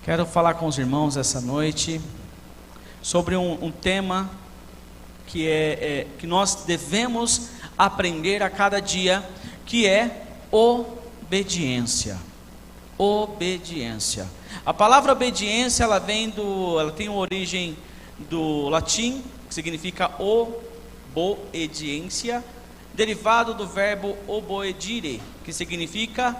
Quero falar com os irmãos essa noite sobre um tema que nós devemos aprender a cada dia, que é obediência. Obediência. A palavra obediência, ela tem uma origem do latim, que significa obediência, derivado do verbo oboedire, que significa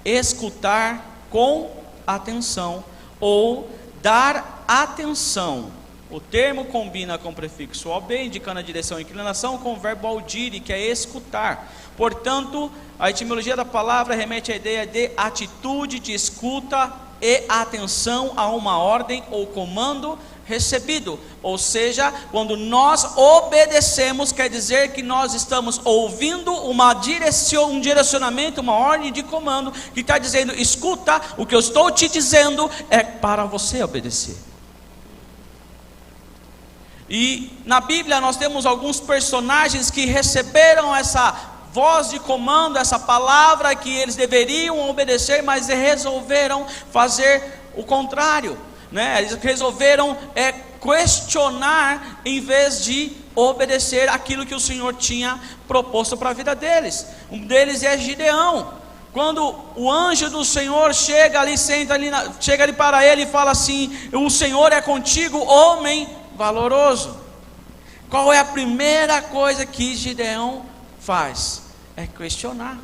escutar com atenção ou dar atenção. O termo combina com o prefixo ob, indicando a direção e inclinação, com o verbo audire, que é escutar. Portanto, a etimologia da palavra remete à ideia de atitude de escuta e atenção a uma ordem ou comando recebido. Ou seja, quando nós obedecemos, quer dizer que nós estamos ouvindo um direcionamento, uma ordem de comando, que está dizendo: escuta, o que eu estou te dizendo é para você obedecer. E na Bíblia nós temos alguns personagens que receberam essa voz de comando, essa palavra que eles deveriam obedecer, mas resolveram fazer o contrário, né? Eles resolveram questionar em vez de obedecer aquilo que o Senhor tinha proposto para a vida deles. Um deles é Gideão. Quando o anjo do Senhor chega ali para ele e fala assim: o Senhor é contigo, homem valoroso. Qual é a primeira coisa que Gideão faz? É questionar.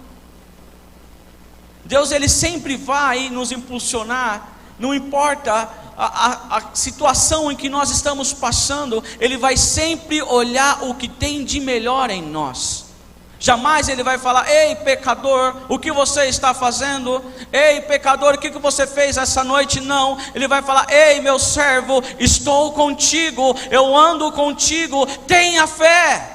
Deus, ele sempre vai nos impulsionar, não importa a situação em que nós estamos passando, ele vai sempre olhar o que tem de melhor em nós. Jamais ele vai falar: ei pecador, o que você está fazendo? Ei pecador, o que você fez essa noite? Não, ele vai falar: ei meu servo, estou contigo, eu ando contigo, tenha fé.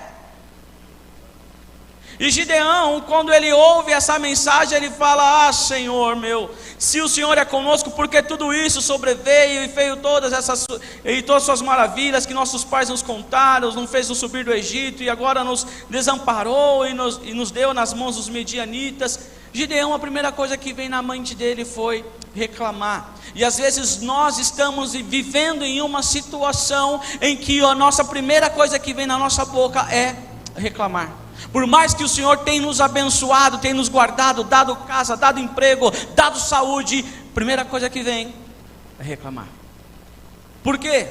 E Gideão, quando ele ouve essa mensagem, ele fala: ah Senhor meu, se o Senhor é conosco, porque tudo isso sobreveio e veio todas as suas maravilhas que nossos pais nos contaram, nos fez subir do Egito e agora nos desamparou e nos deu nas mãos dos medianitas. Gideão, a primeira coisa que vem na mente dele foi reclamar. E às vezes nós estamos vivendo em uma situação em que a nossa primeira coisa que vem na nossa boca é reclamar. Por mais que o Senhor tenha nos abençoado, tenha nos guardado, dado casa, dado emprego, dado saúde, a primeira coisa que vem é reclamar. Por quê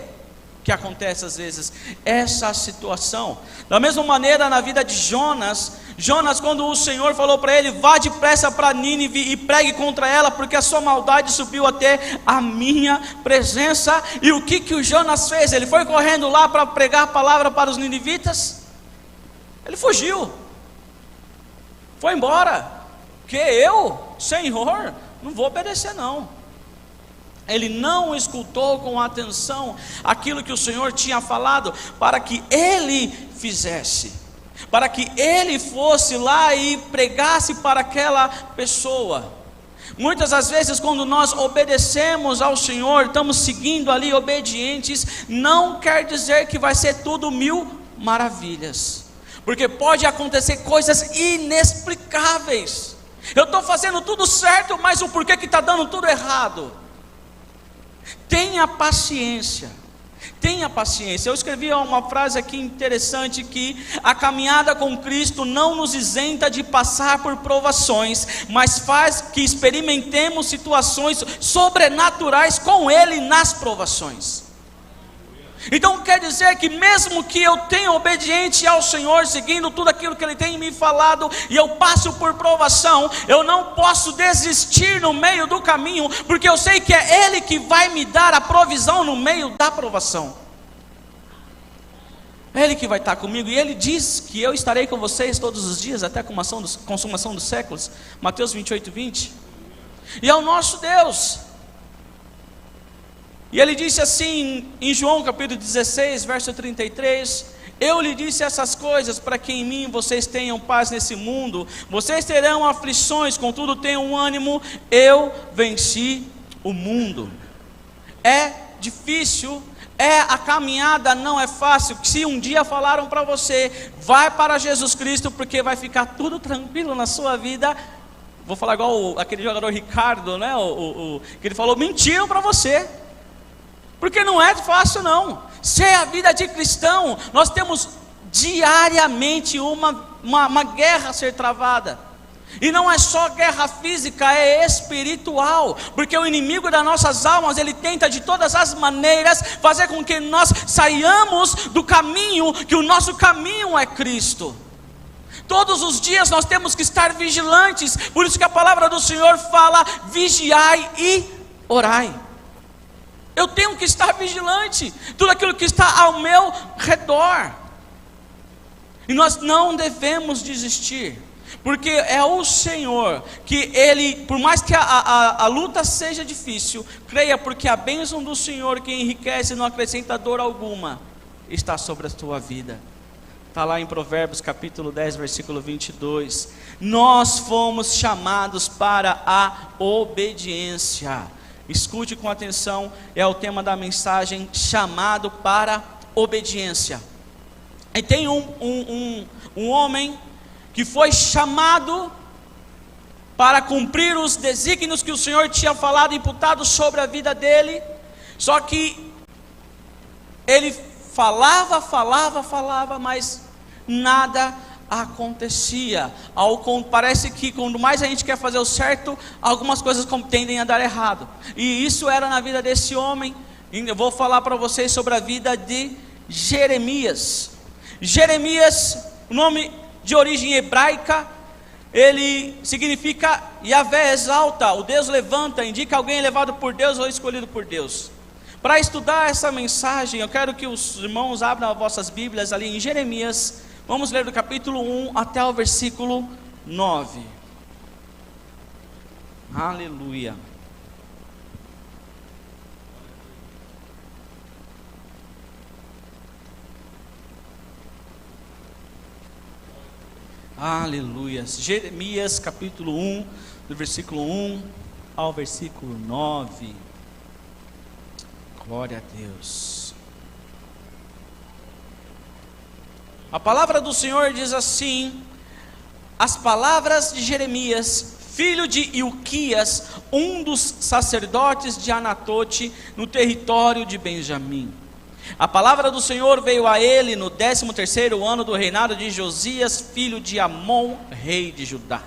que acontece às vezes essa situação? Da mesma maneira na vida de Jonas, quando o Senhor falou para ele: vá depressa para Nínive e pregue contra ela, porque a sua maldade subiu até a minha presença. E o que o Jonas fez? Ele foi correndo lá para pregar a palavra para os ninivitas? Ele fugiu, foi embora. Que eu, Senhor, não vou obedecer não. Ele não escutou com atenção aquilo que o Senhor tinha falado para que ele fizesse, para que ele fosse lá e pregasse para aquela pessoa. Muitas das vezes, quando nós obedecemos ao Senhor, estamos seguindo ali obedientes, não quer dizer que vai ser tudo mil maravilhas, porque pode acontecer coisas inexplicáveis. Eu estou fazendo tudo certo, mas o porquê que está dando tudo errado? Tenha paciência. Tenha paciência. Eu escrevi uma frase aqui interessante, que a caminhada com Cristo não nos isenta de passar por provações, mas faz que experimentemos situações sobrenaturais com Ele nas provações. Então quer dizer que mesmo que eu tenha obediente ao Senhor, seguindo tudo aquilo que Ele tem me falado, e eu passo por provação, eu não posso desistir no meio do caminho, porque eu sei que é Ele que vai me dar a provisão no meio da provação. É Ele que vai estar comigo, e Ele diz que eu estarei com vocês todos os dias, até a consumação dos séculos. Mateus 28:20. E é o nosso Deus. E ele disse assim em João capítulo 16, verso 33: eu lhe disse essas coisas para que em mim vocês tenham paz nesse mundo. Vocês terão aflições, contudo tenham ânimo, eu venci o mundo. É difícil, A caminhada não é fácil. Se um dia falaram para você, vai para Jesus Cristo, porque vai ficar tudo tranquilo na sua vida. Vou falar igual aquele jogador Ricardo, né? Que ele falou, mentiram para você. Porque não é fácil não. Se é a vida de cristão, nós temos diariamente uma guerra a ser travada. E não é só guerra física, é espiritual. Porque o inimigo das nossas almas, ele tenta de todas as maneiras fazer com que nós saiamos do caminho, que o nosso caminho é Cristo. Todos os dias nós temos que estar vigilantes. Por isso que a palavra do Senhor fala, vigiai e orai. Eu tenho que estar vigilante, tudo aquilo que está ao meu redor. E nós não devemos desistir, porque é o Senhor que Ele, por mais que a luta seja difícil, creia, porque a bênção do Senhor que enriquece e não acrescenta dor alguma, está sobre a tua vida. Está lá em Provérbios capítulo 10, versículo 22. Nós fomos chamados para a obediência. Escute com atenção, é o tema da mensagem, chamado para obediência. E tem um homem que foi chamado para cumprir os desígnios que o Senhor tinha falado, imputado sobre a vida dele. Só que ele falava, mas nada acontecia. Parece que quando mais a gente quer fazer o certo, algumas coisas tendem a dar errado. E isso era na vida desse homem. E eu vou falar para vocês sobre a vida de Jeremias. Jeremias, o nome de origem hebraica, ele significa Yahvé exalta, o Deus levanta, indica alguém elevado por Deus ou escolhido por Deus. Para estudar essa mensagem, eu quero que os irmãos abram as vossas Bíblias ali em Jeremias. Vamos ler do capítulo 1 até o versículo 9. Aleluia. Aleluia. Jeremias capítulo 1, do versículo 1 ao versículo 9. Glória a Deus. A palavra do Senhor diz assim: as palavras de Jeremias, filho de Ilquias, um dos sacerdotes de Anatote, no território de Benjamim. A palavra do Senhor veio a ele no 13º ano do reinado de Josias, filho de Amon, rei de Judá.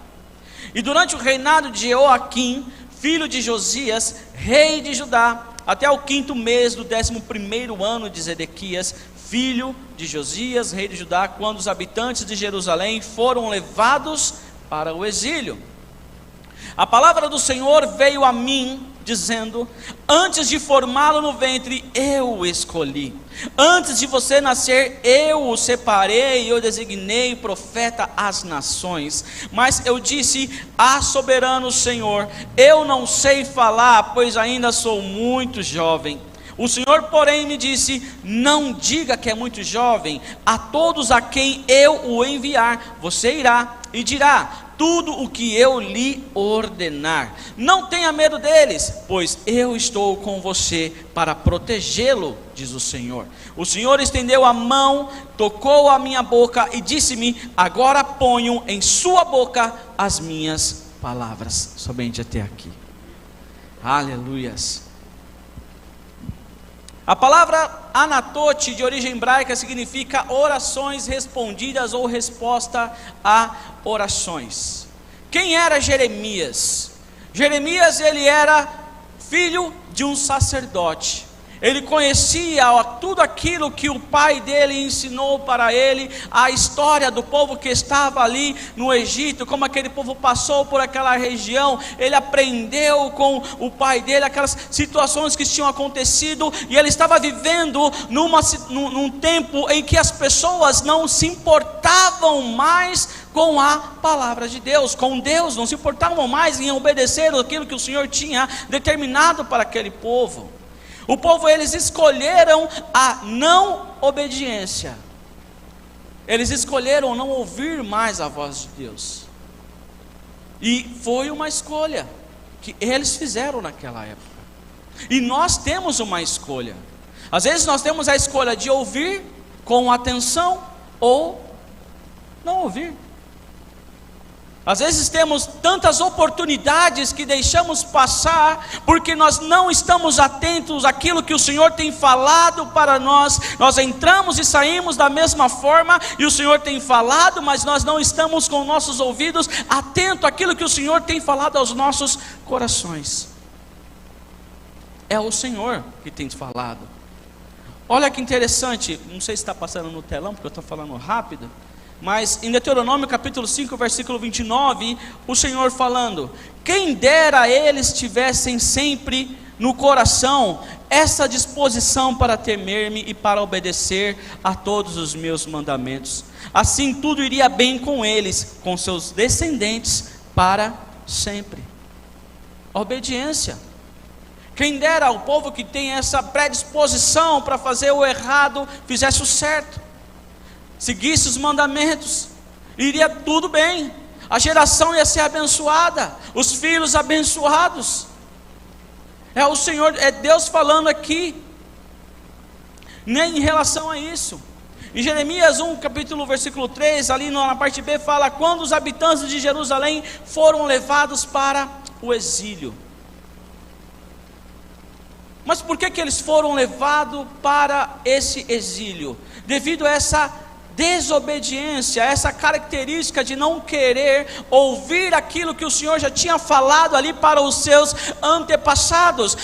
E durante o reinado de Joaquim, filho de Josias, rei de Judá, até o 5º mês do 11º ano de Zedequias, filho de Josias, rei de Judá, quando os habitantes de Jerusalém foram levados para o exílio. A palavra do Senhor veio a mim, dizendo: antes de formá-lo no ventre, eu o escolhi. Antes de você nascer, eu o separei e eu designei profeta às nações. Mas eu disse: soberano Senhor, eu não sei falar, pois ainda sou muito jovem. O Senhor, porém, me disse: não diga que é muito jovem. A todos a quem eu o enviar, você irá e dirá tudo o que eu lhe ordenar. Não tenha medo deles, pois eu estou com você para protegê-lo, diz o Senhor. O Senhor estendeu a mão, tocou a minha boca e disse-me: agora ponho em sua boca as minhas palavras. Somente até aqui. Aleluias. A palavra Anatote, de origem hebraica, significa orações respondidas ou resposta a orações. Quem era Jeremias? Jeremias, ele era filho de um sacerdote. Ele conhecia tudo aquilo que o pai dele ensinou para ele, a história do povo que estava ali no Egito, como aquele povo passou por aquela região. Ele aprendeu com o pai dele aquelas situações que tinham acontecido, e ele estava vivendo num tempo em que as pessoas não se importavam mais com a palavra de Deus, com Deus, não se importavam mais em obedecer aquilo que o Senhor tinha determinado para aquele povo. O povo, eles escolheram a não obediência. Eles escolheram não ouvir mais a voz de Deus. E foi uma escolha que eles fizeram naquela época. E nós temos uma escolha. Às vezes nós temos a escolha de ouvir com atenção ou não ouvir. Às vezes temos tantas oportunidades que deixamos passar, porque nós não estamos atentos àquilo que o Senhor tem falado para nós. Nós entramos e saímos da mesma forma, e o Senhor tem falado, mas nós não estamos com nossos ouvidos atentos àquilo que o Senhor tem falado aos nossos corações. É o Senhor que tem falado. Olha que interessante, não sei se está passando no telão, porque eu estou falando rápido, mas em Deuteronômio capítulo 5, versículo 29, o Senhor falando: quem dera eles tivessem sempre no coração essa disposição para temer-me e para obedecer a todos os meus mandamentos. Assim tudo iria bem com eles, com seus descendentes para sempre. Obediência. Quem dera ao povo que tem essa predisposição para fazer o errado, fizesse o certo, seguisse os mandamentos, iria tudo bem, a geração ia ser abençoada, os filhos abençoados. É o Senhor, é Deus falando aqui, nem em relação a isso. Em Jeremias 1, capítulo versículo 3, ali na parte B, fala: quando os habitantes de Jerusalém foram levados para o exílio. Mas por que eles foram levados para esse exílio? Devido a essa desobediência, essa característica de não querer ouvir aquilo que o Senhor já tinha falado ali para os seus antepassados.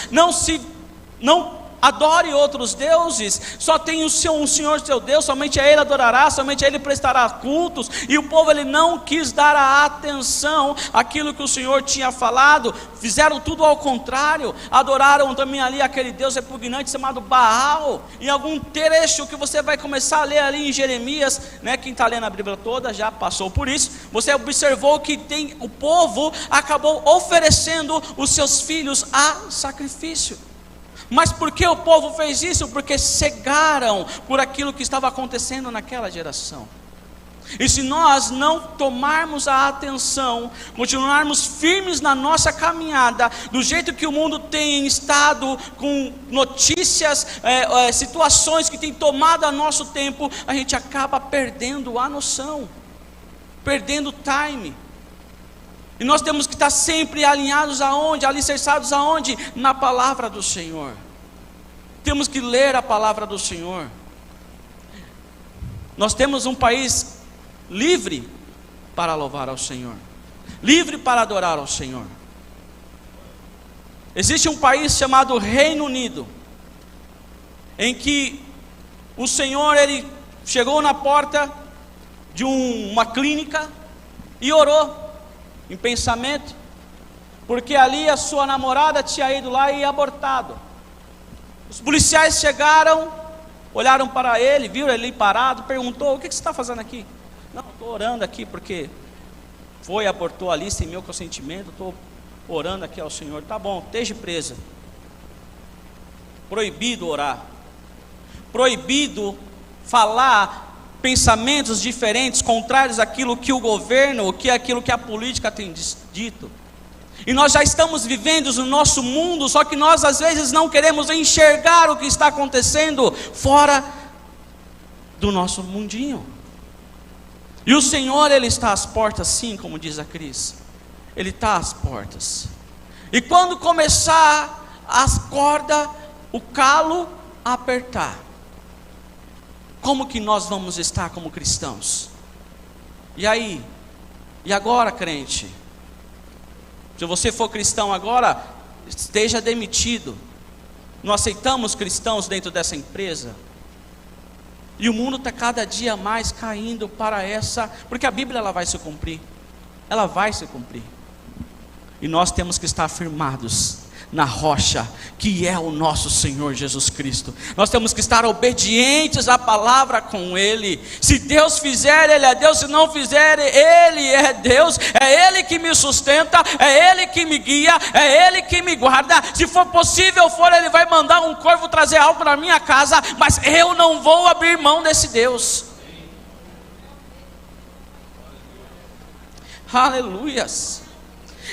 Não adore outros deuses, só tem um Senhor seu Deus, somente a Ele adorará, somente a Ele prestará cultos. E o povo, ele não quis dar a atenção àquilo que o Senhor tinha falado, fizeram tudo ao contrário, adoraram também ali aquele Deus repugnante chamado Baal. Em algum trecho que você vai começar a ler ali em Jeremias, né? Quem está lendo a Bíblia toda já passou por isso, você observou que o povo acabou oferecendo os seus filhos a sacrifício. Mas por que o povo fez isso? Porque cegaram por aquilo que estava acontecendo naquela geração. E se nós não tomarmos a atenção, continuarmos firmes na nossa caminhada, do jeito que o mundo tem estado, com notícias, situações que tem tomado a nosso tempo, a gente acaba perdendo a noção, perdendo o time. E nós temos que estar sempre alinhados aonde? Alicerçados aonde? Na palavra do Senhor. Temos que ler a palavra do Senhor. Nós temos um país livre para louvar ao Senhor, livre para adorar ao Senhor. Existe um país chamado Reino Unido, em que o Senhor, ele chegou na porta de uma clínica e orou em pensamento, porque ali a sua namorada tinha ido lá e abortado. Os policiais chegaram, olharam para ele, viram ele parado, perguntou: o que você está fazendo aqui? Não, estou orando aqui porque abortou ali sem meu consentimento, estou orando aqui ao Senhor. Tá bom, esteja presa. Proibido orar, proibido falar pensamentos diferentes, contrários àquilo que o governo, aquilo que a política tem dito. E nós já estamos vivendo no nosso mundo, só que nós às vezes não queremos enxergar o que está acontecendo fora do nosso mundinho. E o Senhor, ele está às portas, sim, como diz a Cris. Ele está às portas. E quando começar as cordas, o calo apertar, como que nós vamos estar como cristãos? E aí? E agora, crente? Se você for cristão agora, esteja demitido. Não aceitamos cristãos dentro dessa empresa. E o mundo está cada dia mais caindo para porque a Bíblia, ela vai se cumprir. Ela vai se cumprir. E nós temos que estar firmados na rocha, que é o nosso Senhor Jesus Cristo. Nós temos que estar obedientes à palavra com Ele. Se Deus fizer, Ele é Deus. Se não fizer, Ele é Deus. É Ele que me sustenta, é Ele que me guia, é Ele que me guarda. Se for possível, Ele vai mandar um corvo trazer algo na minha casa, mas eu não vou abrir mão desse Deus. Aleluias.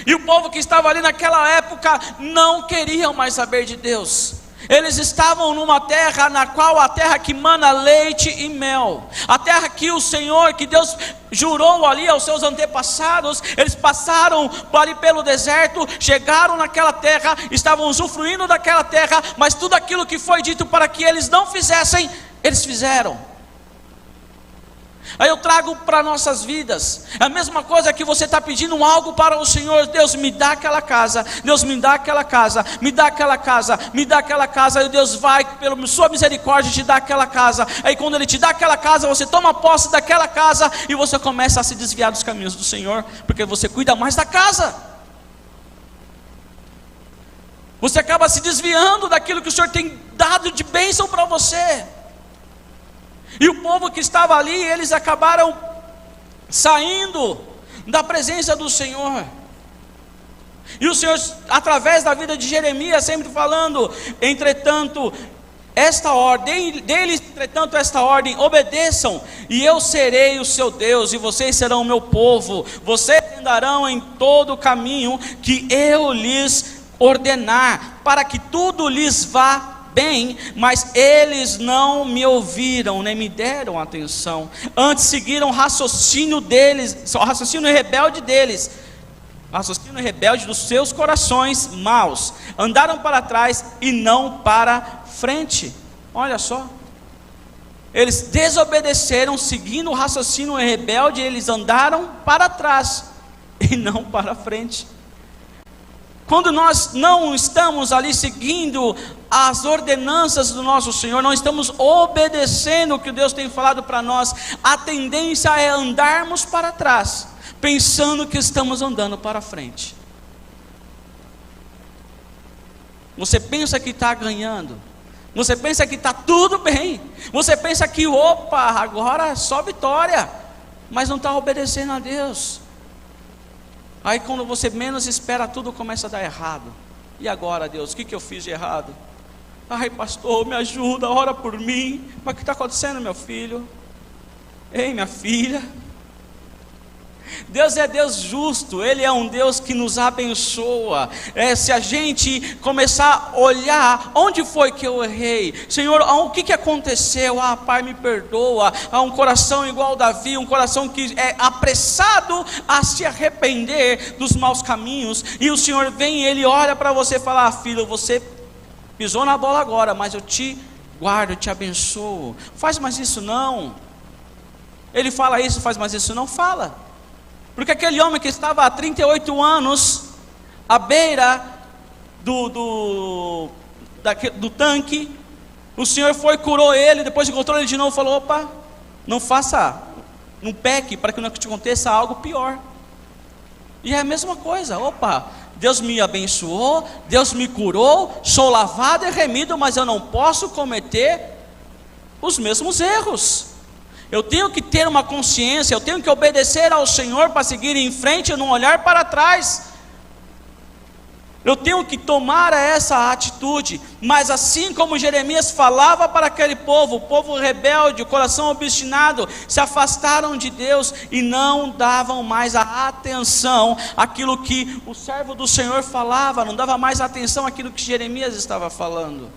E o povo que estava ali naquela época não queriam mais saber de Deus. Eles estavam numa terra na qual a terra que mana leite e mel, a terra que o Senhor, que Deus jurou ali aos seus antepassados. Eles passaram ali pelo deserto, chegaram naquela terra, estavam usufruindo daquela terra, mas tudo aquilo que foi dito para que eles não fizessem, eles fizeram. Aí eu trago para nossas vidas a mesma coisa que você está pedindo algo para o Senhor. Deus, me dá aquela casa, Deus, me dá aquela casa, me dá aquela casa, me dá aquela casa. E Deus vai, pela sua misericórdia, te dar aquela casa. Aí quando Ele te dá aquela casa, você toma posse daquela casa e você começa a se desviar dos caminhos do Senhor, porque você cuida mais da casa. Você acaba se desviando daquilo que o Senhor tem dado de bênção para você. E o povo que estava ali, eles acabaram saindo da presença do Senhor. E o Senhor, através da vida de Jeremias, sempre falando: entretanto, esta ordem, deles, entretanto, esta ordem, obedeçam, e eu serei o seu Deus, e vocês serão o meu povo. Vocês andarão em todo o caminho que eu lhes ordenar, para que tudo lhes vá bem, mas eles não me ouviram, nem me deram atenção. Antes seguiram o raciocínio deles, o raciocínio rebelde deles, o raciocínio rebelde dos seus corações maus. Andaram para trás e não para frente. Olha só, eles desobedeceram, seguindo o raciocínio rebelde, eles andaram para trás e não para frente. Quando nós não estamos ali seguindo as ordenanças do nosso Senhor, não estamos obedecendo o que Deus tem falado para nós, a tendência é andarmos para trás, pensando que estamos andando para frente. Você pensa que está ganhando, você pensa que está tudo bem, você pensa que, opa, agora é só vitória, mas não está obedecendo a Deus. Aí quando você menos espera, tudo começa a dar errado. E agora, Deus, o que eu fiz de errado? Ai, pastor, me ajuda, ora por mim. Mas o que está acontecendo, meu filho? Ei, minha filha. Deus é Deus justo, Ele é um Deus que nos abençoa. Se a gente começar a olhar, onde foi que eu errei? Senhor, o que aconteceu? Pai, me perdoa. Há um coração igual Davi, um coração que é apressado a se arrepender dos maus caminhos. E o Senhor vem e Ele olha para você e fala: filho, você pisou na bola agora, mas eu te guardo, eu te abençoo. Faz mais isso não. Ele fala isso, faz mais isso não, fala. Porque aquele homem que estava há 38 anos à beira do tanque, o Senhor foi, curou ele, depois encontrou ele de novo e falou: opa, não faça, não peque, para que não te aconteça algo pior. E é a mesma coisa, opa, Deus me abençoou, Deus me curou, sou lavado e remido, mas eu não posso cometer os mesmos erros. Eu tenho que ter uma consciência, eu tenho que obedecer ao Senhor para seguir em frente e não olhar para trás. Eu tenho que tomar essa atitude. Mas assim como Jeremias falava para aquele povo, o povo rebelde, o coração obstinado, se afastaram de Deus e não davam mais a atenção àquilo que o servo do Senhor falava, não dava mais atenção àquilo que Jeremias estava falando.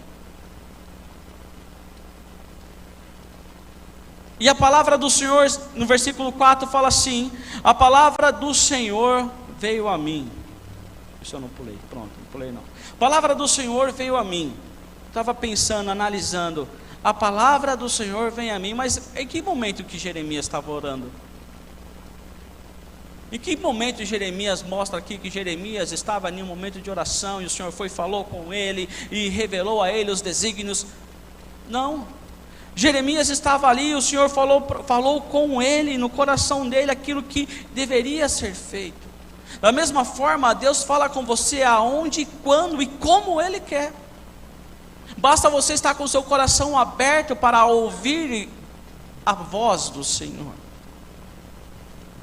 E a palavra do Senhor, no versículo 4, fala assim: a palavra do Senhor veio a mim. Isso eu não pulei, pronto, não pulei não. A palavra do Senhor veio a mim. Estava pensando, analisando, a palavra do Senhor vem a mim. Mas em que momento que Jeremias estava orando? Em que momento Jeremias mostra aqui que Jeremias estava em um momento de oração e o Senhor foi e falou com ele e revelou a ele os desígnios? Não. Jeremias estava ali, o Senhor falou com ele, no coração dele, aquilo que deveria ser feito. Da mesma forma, Deus fala com você aonde, quando e como Ele quer. Basta você estar com o seu coração aberto para ouvir a voz do Senhor.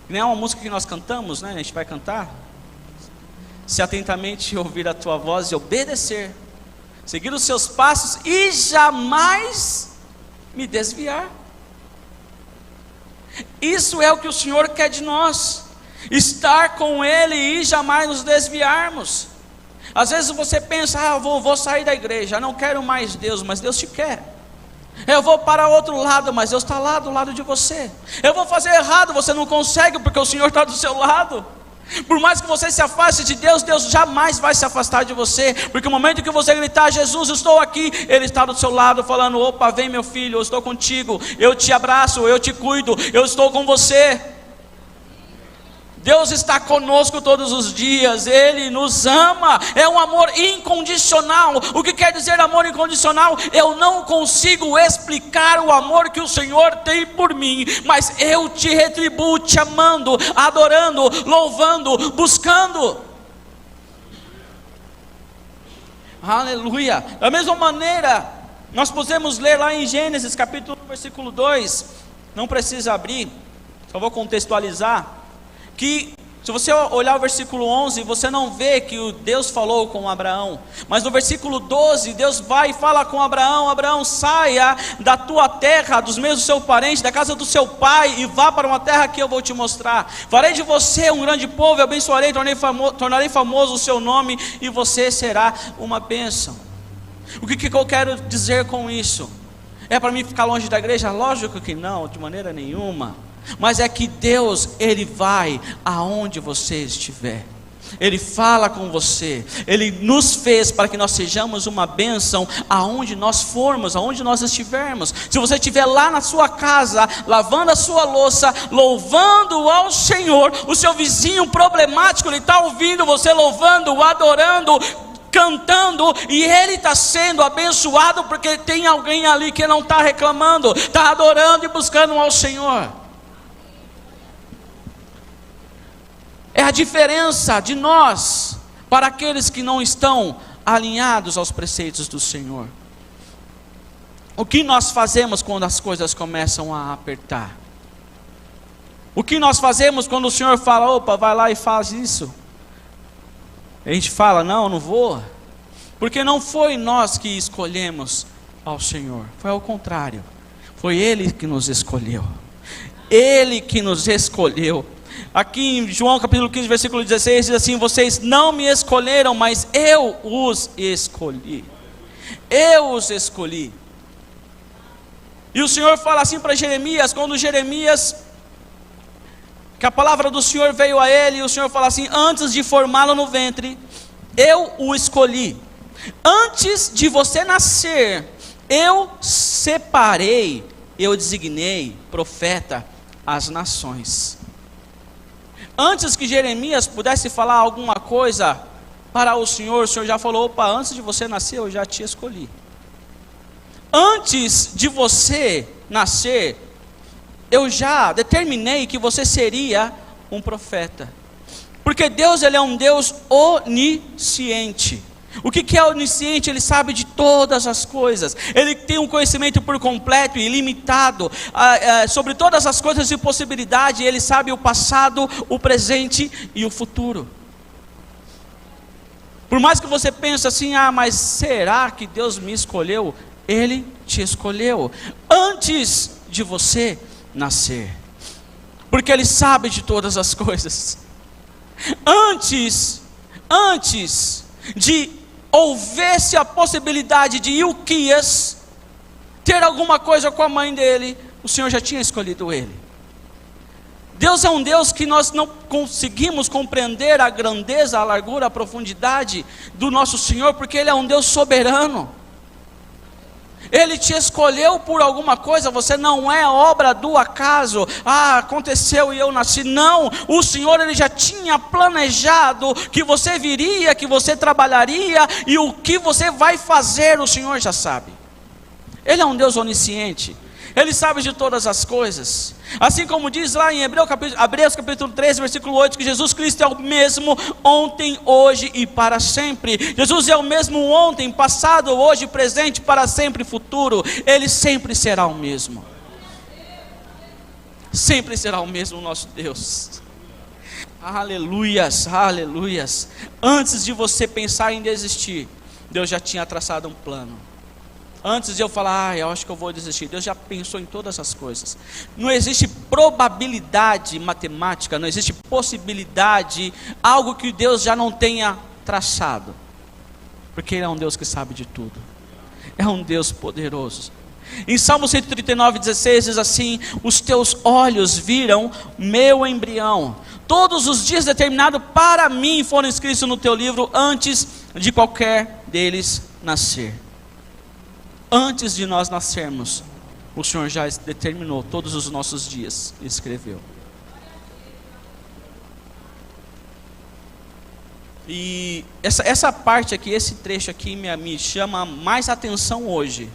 Não é uma música que nós cantamos, né? A gente vai cantar. Se atentamente ouvir a tua voz e obedecer, seguir os seus passos e jamais me desviar. Isso é o que o Senhor quer de nós, estar com Ele e jamais nos desviarmos. Às vezes você pensa, eu vou sair da igreja, não quero mais Deus, mas Deus te quer. Eu vou para outro lado, mas Deus está lá do lado de você. Eu vou fazer errado, você não consegue, porque o Senhor está do seu lado. Por mais que você se afaste de Deus, Deus jamais vai se afastar de você, porque o momento que você gritar, Jesus, estou aqui, Ele está do seu lado, falando, opa, vem meu filho, eu estou contigo, eu te abraço, eu te cuido, eu estou com você. Deus está conosco todos os dias, Ele nos ama, é um amor incondicional. O que quer dizer amor incondicional? Eu não consigo explicar o amor que o Senhor tem por mim, mas eu te retribuo te amando, adorando, louvando, buscando. Aleluia. Da mesma maneira, nós podemos ler lá em Gênesis capítulo 1, versículo 2, não precisa abrir, só vou contextualizar. Que se você olhar o versículo 11, você não vê que o Deus falou com Abraão, mas no versículo 12, Deus vai e fala com Abraão, Abraão, saia da tua terra, dos meios do seu parente, da casa do seu pai, e vá para uma terra que eu vou te mostrar. Farei de você um grande povo, abençoarei, tornarei famoso o seu nome, e você será uma bênção. O que eu quero dizer com isso? É para mim ficar longe da igreja? Lógico que não, de maneira nenhuma. Mas é que Deus, Ele vai aonde você estiver. Ele fala com você. Ele nos fez para que nós sejamos uma bênção aonde nós formos, aonde nós estivermos. Se você estiver lá na sua casa, lavando a sua louça, louvando ao Senhor, o seu vizinho problemático, ele está ouvindo você louvando, adorando, cantando, e ele está sendo abençoado, porque tem alguém ali que não está reclamando, está adorando e buscando ao Senhor. É a diferença de nós para aqueles que não estão alinhados aos preceitos do Senhor. O que nós fazemos quando as coisas começam a apertar? O que nós fazemos quando o Senhor fala, opa, vai lá e faz isso? A gente fala, não vou. Porque não foi nós que escolhemos ao Senhor, foi ao contrário. Foi Ele que nos escolheu. Ele que nos escolheu. Aqui em João capítulo 15, versículo 16, diz assim, vocês não me escolheram, mas eu os escolhi. Eu os escolhi. E o Senhor fala assim para Jeremias, quando Jeremias, que a palavra do Senhor veio a ele, e o Senhor fala assim, antes de formá-lo no ventre, eu o escolhi. Antes de você nascer, eu separei, eu designei profeta às nações. Antes que Jeremias pudesse falar alguma coisa para o Senhor já falou, opa, antes de você nascer eu já te escolhi. Antes de você nascer, eu já determinei que você seria um profeta. Porque Deus, Ele é um Deus onisciente. O que é onisciente? Ele sabe de todas as coisas. Ele tem um conhecimento por completo e ilimitado sobre todas as coisas de possibilidade. Ele sabe o passado, o presente e o futuro. Por mais que você pense assim, mas será que Deus me escolheu? Ele te escolheu antes de você nascer. Porque Ele sabe de todas as coisas. Antes de houvesse a possibilidade de Ilquias ter alguma coisa com a mãe dele, o Senhor já tinha escolhido ele. Deus é um Deus que nós não conseguimos compreender a grandeza, a largura, a profundidade do nosso Senhor, porque Ele é um Deus soberano. Ele te escolheu por alguma coisa, você não é obra do acaso, aconteceu e eu nasci, não, o Senhor Ele já tinha planejado que você viria, que você trabalharia, e o que você vai fazer, o Senhor já sabe. Ele é um Deus onisciente, Ele sabe de todas as coisas, assim como diz lá em Hebreus capítulo 13, versículo 8, que Jesus Cristo é o mesmo ontem, hoje e para sempre. Jesus é o mesmo ontem, passado, hoje, presente, para sempre, futuro. Ele sempre será o mesmo. Sempre será o mesmo nosso Deus. Aleluias, aleluias. Antes de você pensar em desistir, Deus já tinha traçado um plano. Antes de eu falar, eu acho que eu vou desistir, Deus já pensou em todas as coisas. Não existe probabilidade matemática, não existe possibilidade, algo que Deus já não tenha traçado. Porque Ele é um Deus que sabe de tudo, é um Deus poderoso. Em Salmo 139:16 diz assim: os teus olhos viram meu embrião, todos os dias determinados para mim foram escritos no teu livro, antes de qualquer deles nascer. Antes de nós nascermos, o Senhor já determinou todos os nossos dias e escreveu. E essa parte aqui, esse trecho aqui me chama mais atenção hoje,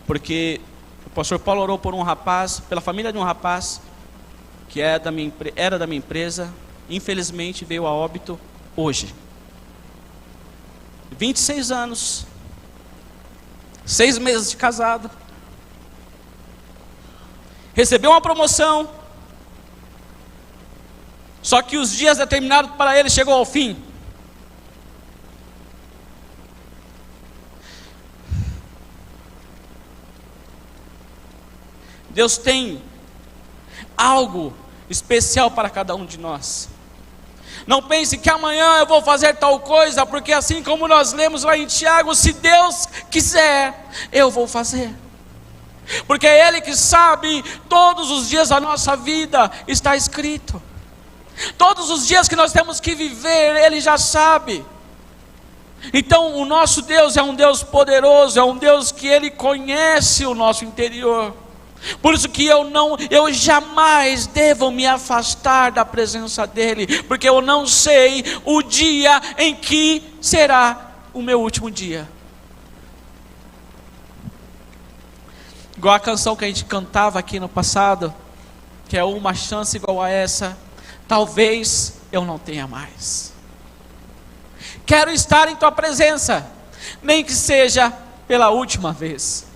porque o pastor Paulo orou por um rapaz, pela família de um rapaz que era da minha empresa, infelizmente veio a óbito hoje. 26 anos, 6 meses de casado, recebeu uma promoção, só que os dias determinados para ele chegou ao fim. Deus tem algo especial para cada um de nós. Não pense que amanhã eu vou fazer tal coisa, porque assim como nós lemos lá em Tiago, se Deus quiser, eu vou fazer. Porque é Ele que sabe todos os dias da nossa vida, está escrito. Todos os dias que nós temos que viver, Ele já sabe. Então o nosso Deus é um Deus poderoso, é um Deus que Ele conhece o nosso interior. Por isso que eu jamais devo me afastar da presença dEle, porque eu não sei o dia em que será o meu último dia. Igual a canção que a gente cantava aqui no passado, que é uma chance igual a essa, talvez eu não tenha mais. Quero estar em tua presença, nem que seja pela última vez.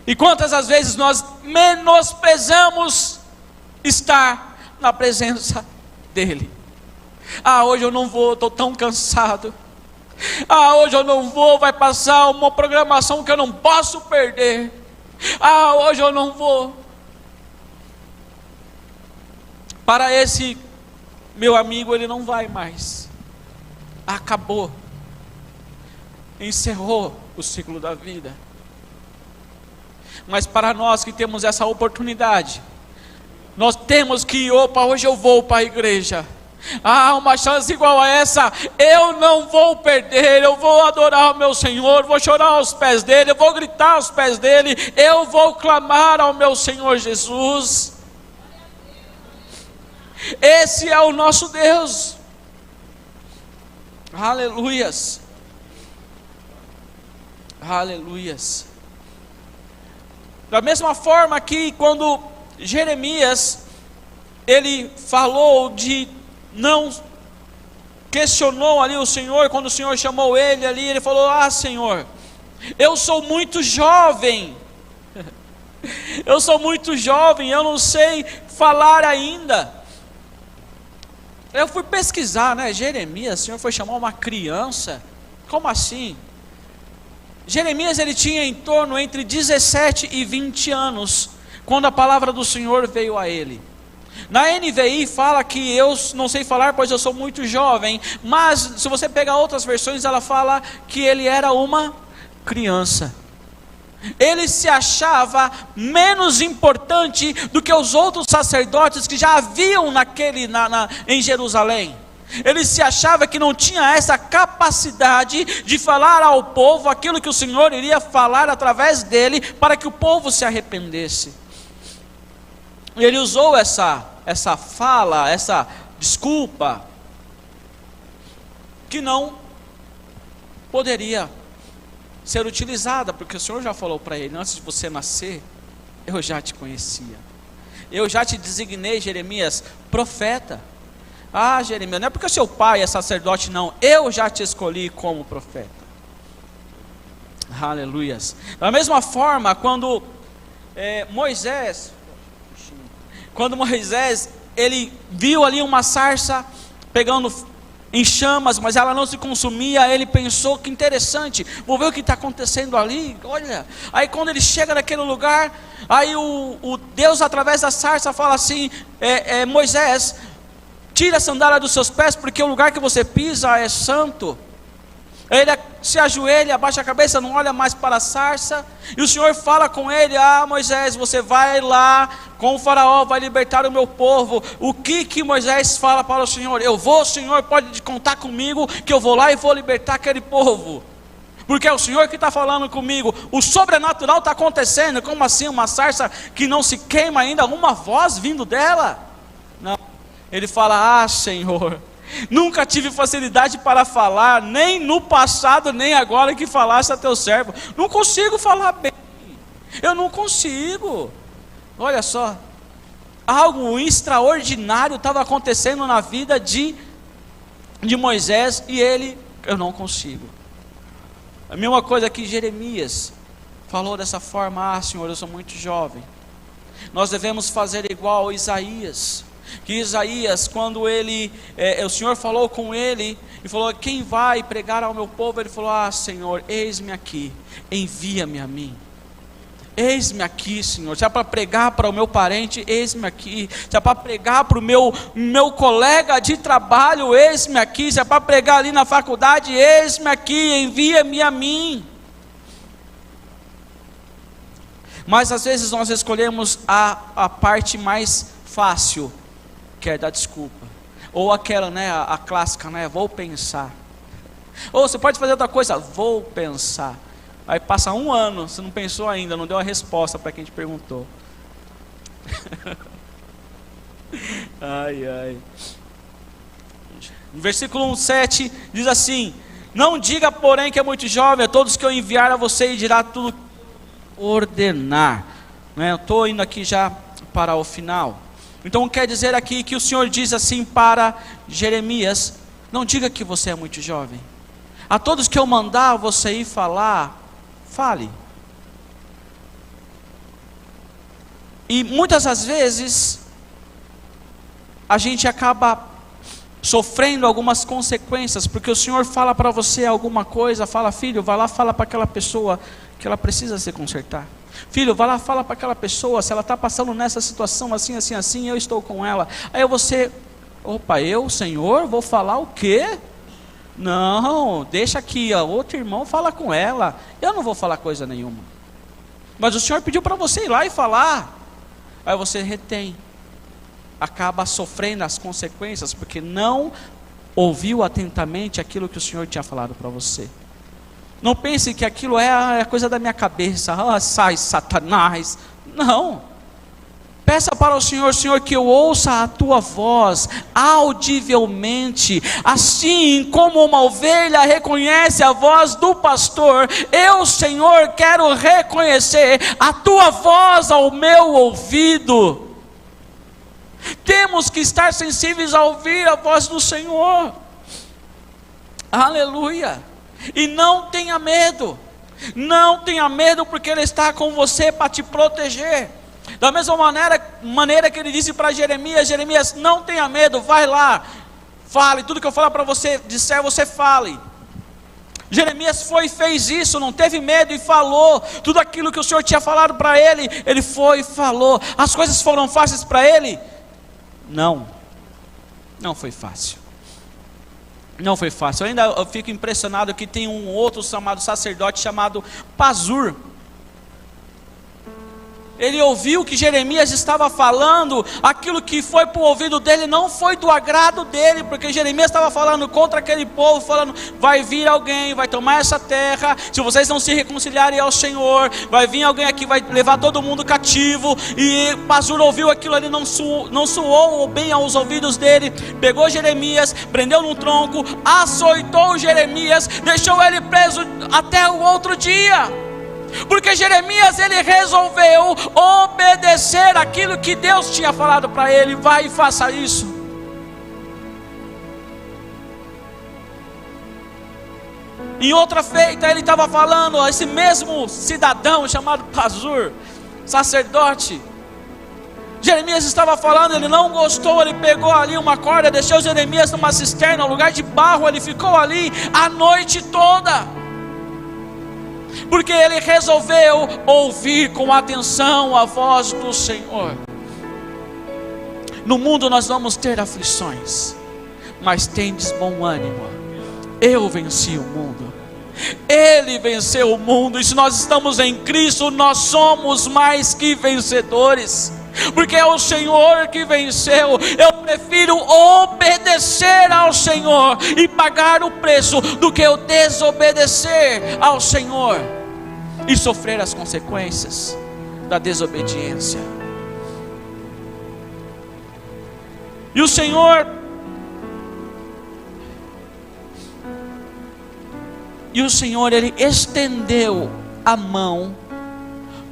E quantas as vezes nós menosprezamos estar na presença dEle. Hoje eu não vou, estou tão cansado. Hoje eu não vou, vai passar uma programação que eu não posso perder. Hoje eu não vou. Para esse meu amigo, ele não vai mais. Acabou. Encerrou o ciclo da vida. Mas para nós que temos essa oportunidade, nós temos que, hoje eu vou para a igreja. Uma chance igual a essa, eu não vou perder. Eu vou adorar o meu Senhor, vou chorar aos pés dEle, eu vou gritar aos pés dEle, eu vou clamar ao meu Senhor Jesus. Esse é o nosso Deus. Aleluias. Aleluias. Da mesma forma que quando Jeremias, ele falou não questionou ali o Senhor, quando o Senhor chamou ele ali, ele falou: Senhor, eu sou muito jovem, eu sou muito jovem, eu não sei falar ainda. Eu fui pesquisar, Jeremias, o Senhor foi chamar uma criança, como assim? Jeremias, ele tinha em torno entre 17 e 20 anos, quando a palavra do Senhor veio a ele. Na NVI fala que eu não sei falar, pois eu sou muito jovem, mas se você pegar outras versões, ela fala que ele era uma criança. Ele se achava menos importante do que os outros sacerdotes que já haviam em Jerusalém. Ele se achava que não tinha essa capacidade de falar ao povo aquilo que o Senhor iria falar através dele, para que o povo se arrependesse. Ele usou essa fala, essa desculpa, que não poderia ser utilizada, porque o Senhor já falou para ele: antes de você nascer, eu já te conhecia, eu já te designei, Jeremias, profeta. Jeremias, não é porque seu pai é sacerdote, não, eu já te escolhi como profeta. Aleluias. Da mesma forma, quando Moisés, ele viu ali uma sarça pegando em chamas, mas ela não se consumia, ele pensou: que interessante, vou ver o que está acontecendo ali, olha. Aí quando ele chega naquele lugar, aí o Deus através da sarça fala assim: Moisés, tire a sandália dos seus pés, porque o lugar que você pisa é santo. Ele se ajoelha, abaixa a cabeça, não olha mais para a sarça. E o Senhor fala com ele: Moisés, você vai lá com o faraó, vai libertar o meu povo. O que Moisés fala para o Senhor? Eu vou, Senhor, pode contar comigo, que eu vou lá e vou libertar aquele povo. Porque é o Senhor que está falando comigo. O sobrenatural está acontecendo. Como assim uma sarça que não se queima ainda? Uma voz vindo dela? Não. Ele fala: Senhor, nunca tive facilidade para falar, nem no passado, nem agora que falasse a teu servo. Não consigo falar bem. Eu não consigo. Olha só, algo extraordinário estava acontecendo na vida de Moisés, e eu não consigo. A mesma coisa que Jeremias falou dessa forma: Senhor, eu sou muito jovem. Nós devemos fazer igual a Isaías. Que Isaías, quando o Senhor falou com ele e falou: quem vai pregar ao meu povo? Ele falou: Senhor, eis-me aqui, envia-me a mim. Eis-me aqui, Senhor. Se é para pregar para o meu parente, eis-me aqui. Se é para pregar para o meu colega de trabalho, eis-me aqui. Se é para pregar ali na faculdade, eis-me aqui, envia-me a mim. Mas às vezes nós escolhemos a parte mais fácil, que é dar desculpa. Ou aquela, a clássica, vou pensar. Ou você pode fazer outra coisa: vou pensar. Aí passa um ano, você não pensou ainda, não deu a resposta para quem te perguntou. Ai. No versículo 7 diz assim: não diga, porém, que é muito jovem, a todos que eu enviar a você, e dirá tudo ordenar. Eu estou indo aqui já para o final. Então quer dizer aqui que o Senhor diz assim para Jeremias: não diga que você é muito jovem. A todos que eu mandar você ir falar, fale. E muitas das vezes a gente acaba sofrendo algumas consequências, porque o Senhor fala para você alguma coisa, fala: filho, vai lá, fala para aquela pessoa que ela precisa se consertar. Filho, vai lá, fala para aquela pessoa, se ela está passando nessa situação assim, assim, assim, eu estou com ela. Aí você: opa, Senhor, vou falar o quê? Não, deixa aqui, outro irmão fala com ela, eu não vou falar coisa nenhuma. Mas o Senhor pediu para você ir lá e falar. Aí você retém, acaba sofrendo as consequências, porque não ouviu atentamente aquilo que o Senhor tinha falado para você. Não pense que aquilo é coisa da minha cabeça: sai Satanás. Não. Peça para o Senhor: Senhor, que eu ouça a tua voz audivelmente, assim como uma ovelha reconhece a voz do pastor. Eu, Senhor, quero reconhecer a tua voz ao meu ouvido. Temos que estar sensíveis a ouvir a voz do Senhor. Aleluia. E não tenha medo. Não tenha medo, porque Ele está com você para te proteger. Da mesma maneira que Ele disse para Jeremias: Jeremias, não tenha medo, vai lá, fale, tudo que eu falar para você, disser, você fale. Jeremias foi e fez isso, não teve medo e falou tudo aquilo que o Senhor tinha falado para ele. Ele foi e falou. As coisas foram fáceis para ele? Não foi fácil. Não foi fácil. Eu fico impressionado que tem um outro sacerdote chamado Pazur. Ele ouviu que Jeremias estava falando, aquilo que foi para o ouvido dele não foi do agrado dele, porque Jeremias estava falando contra aquele povo, falando: vai vir alguém, vai tomar essa terra, se vocês não se reconciliarem ao Senhor, vai vir alguém aqui, vai levar todo mundo cativo. E Pazur ouviu aquilo ali, não soou bem aos ouvidos dele, pegou Jeremias, prendeu num tronco, açoitou Jeremias, deixou ele preso até o outro dia. Porque Jeremias, ele resolveu obedecer aquilo que Deus tinha falado para ele: vai e faça isso. Em outra feita, ele estava falando, esse mesmo cidadão chamado Pazur, sacerdote, Jeremias estava falando, ele não gostou, ele pegou ali uma corda, deixou Jeremias numa cisterna, um lugar de barro, ele ficou ali a noite toda. Porque ele resolveu ouvir com atenção a voz do Senhor. No mundo nós vamos ter aflições, mas tendes bom ânimo. Eu venci o mundo. Ele venceu o mundo. E se nós estamos em Cristo, nós somos mais que vencedores, porque é o Senhor que venceu. Eu prefiro obedecer ao Senhor e pagar o preço do que eu desobedecer ao Senhor e sofrer as consequências da desobediência. E o Senhor ele estendeu a mão,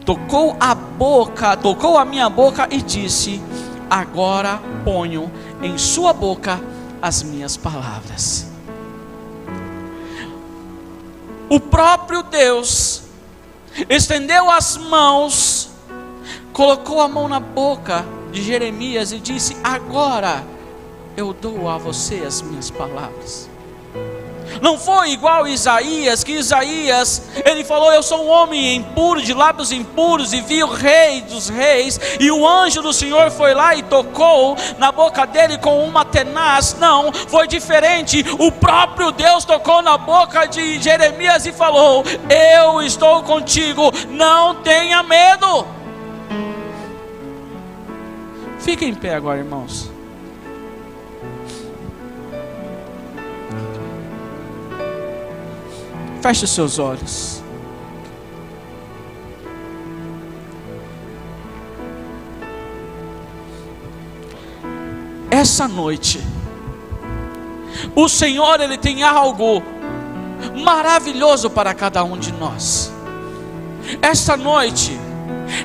tocou a minha boca e disse: agora ponho em sua boca as minhas palavras. O próprio Deus estendeu as mãos, colocou a mão na boca de Jeremias e disse: agora eu dou a você as minhas palavras. Não foi igual Isaías, que Isaías, ele falou: eu sou um homem impuro, de lábios impuros, e vi o Rei dos Reis, e o anjo do Senhor foi lá e tocou na boca dele com uma tenaz. Não, foi diferente. O próprio Deus tocou na boca de Jeremias e falou: eu estou contigo, não tenha medo. Fiquem em pé agora, irmãos. Feche os seus olhos. Essa noite, o Senhor, Ele tem algo maravilhoso para cada um de nós. Essa noite,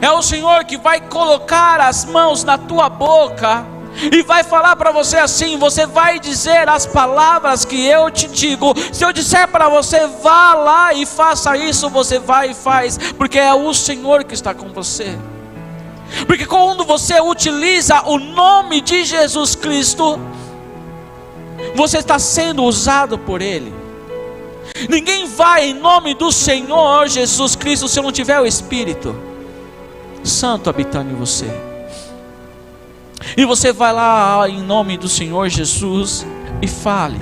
é o Senhor que vai colocar as mãos na tua boca e vai falar para você assim: você vai dizer as palavras que eu te digo. Se eu disser para você, vá lá e faça isso, você vai e faz, porque é o Senhor que está com você. Porque quando você utiliza o nome de Jesus Cristo, você está sendo usado por Ele. Ninguém vai em nome do Senhor Jesus Cristo se não tiver o Espírito Santo habitando em você. E você vai lá em nome do Senhor Jesus e fale.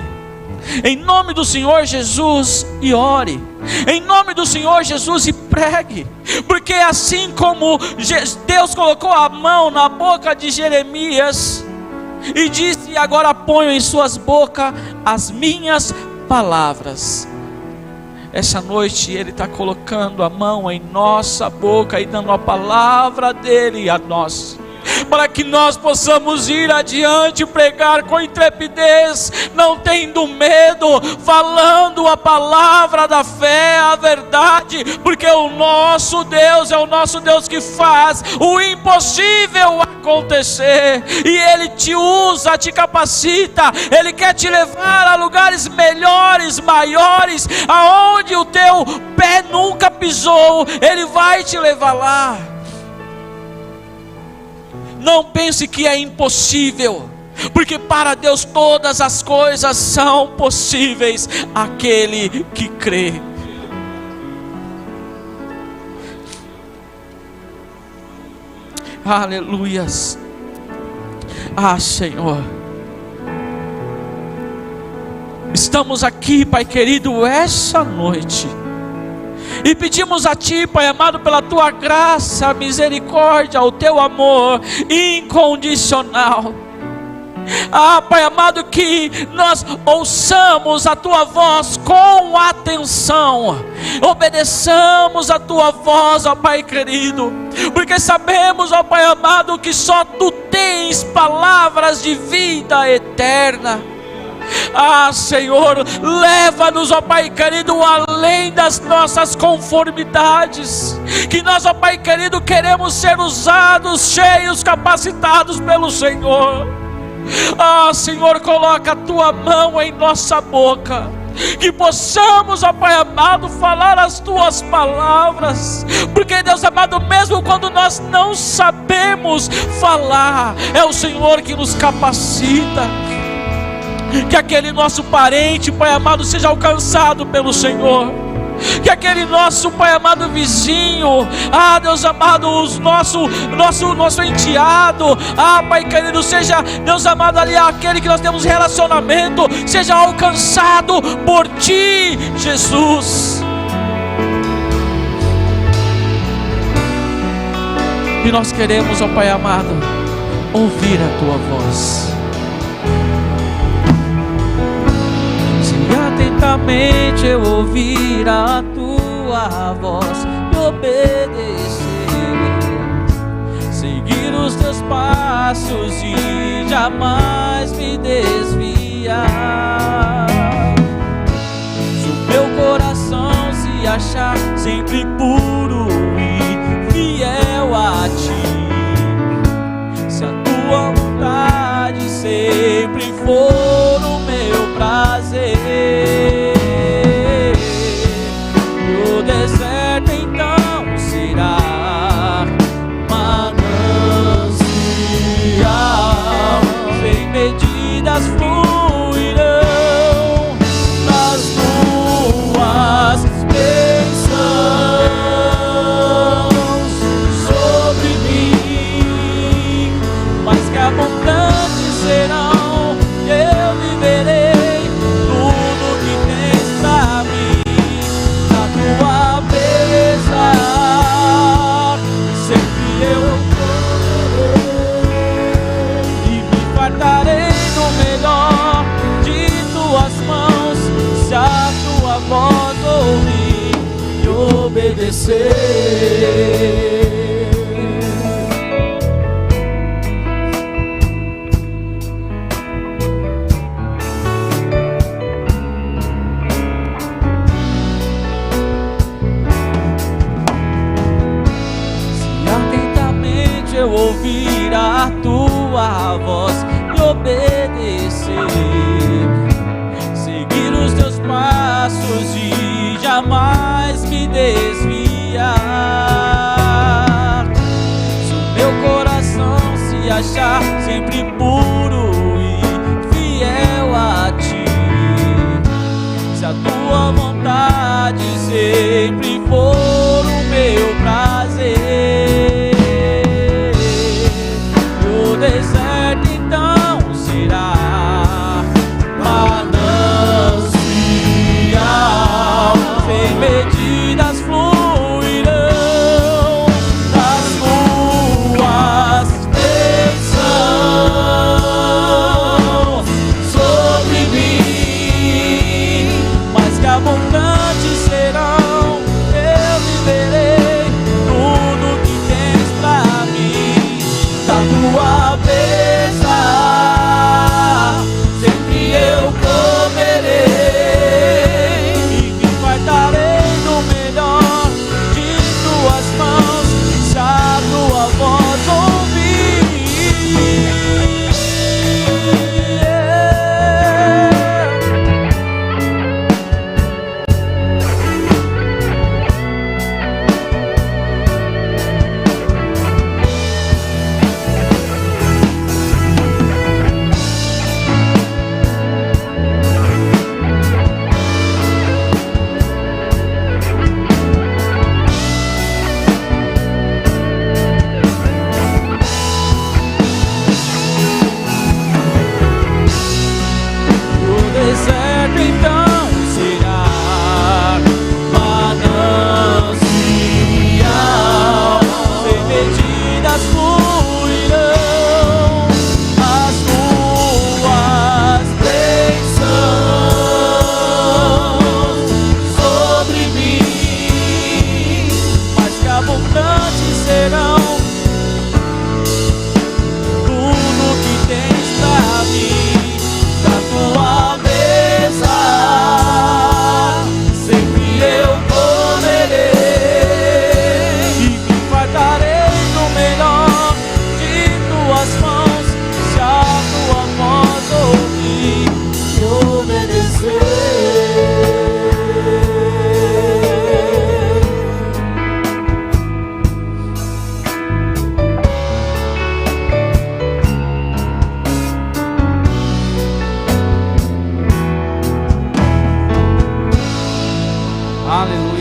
Em nome do Senhor Jesus e ore. Em nome do Senhor Jesus e pregue. Porque assim como Deus colocou a mão na boca de Jeremias e disse: agora ponho em suas bocas as minhas palavras. Essa noite Ele está colocando a mão em nossa boca e dando a palavra dEle a nós, para que nós possamos ir adiante, pregar com intrepidez, não tendo medo, falando a palavra da fé, a verdade, porque o nosso Deus é o nosso Deus que faz o impossível acontecer, e Ele te usa, te capacita. Ele quer te levar a lugares melhores, maiores, aonde o teu pé nunca pisou. Ele vai te levar lá. Não pense que é impossível, porque para Deus todas as coisas são possíveis àquele que crê. Aleluias. Ah, Senhor, estamos aqui, Pai querido, essa noite, e pedimos a Ti, Pai amado, pela Tua graça, misericórdia, o Teu amor incondicional. Ah, Pai amado, que nós ouçamos a Tua voz com atenção, obedeçamos a Tua voz, ó Pai querido, porque sabemos, ó Pai amado, que só Tu tens palavras de vida eterna. Ah, Senhor, leva-nos, ó Pai querido, além das nossas conformidades, que nós, ó Pai querido, queremos ser usados, cheios, capacitados pelo Senhor. Ah, Senhor, coloca a Tua mão em nossa boca, que possamos, ó Pai amado, falar as Tuas palavras, porque Deus amado, mesmo quando nós não sabemos falar, é o Senhor que nos capacita. Que aquele nosso parente, Pai amado, seja alcançado pelo Senhor. que aquele nosso, Pai amado, vizinho, Deus amado, nosso enteado, Pai querido, seja, Deus amado, ali aquele que nós temos relacionamento, seja alcançado por Ti, Jesus. E nós queremos, ó Pai amado, ouvir a Tua voz. Se atentamente eu ouvir a Tua voz e obedecer, seguir os Teus passos e jamais me desviar. Se o meu coração se achar sempre puro e fiel a Ti, se a Tua vontade sempre for o meu prazer, o deserto então será manancial, sem medidas fluirão nas Tuas bênçãos sobre mim, mas que abundantes serão, eu viverei tudo que tens pra mim, na Tua mesa sempre eu comerei e me fartarei no melhor de Tuas mãos, se a Tua voz ouvir e obedecer. Eu ouvir a Tua voz e obedecer, seguir os Teus passos e jamais me desviar. Se o meu coração se achar sempre puro e fiel a Ti, se a Tua vontade sempre for o meu prazer, o deserto então será manancial, sem medidas fluirão das Tuas bênçãos Aleluia.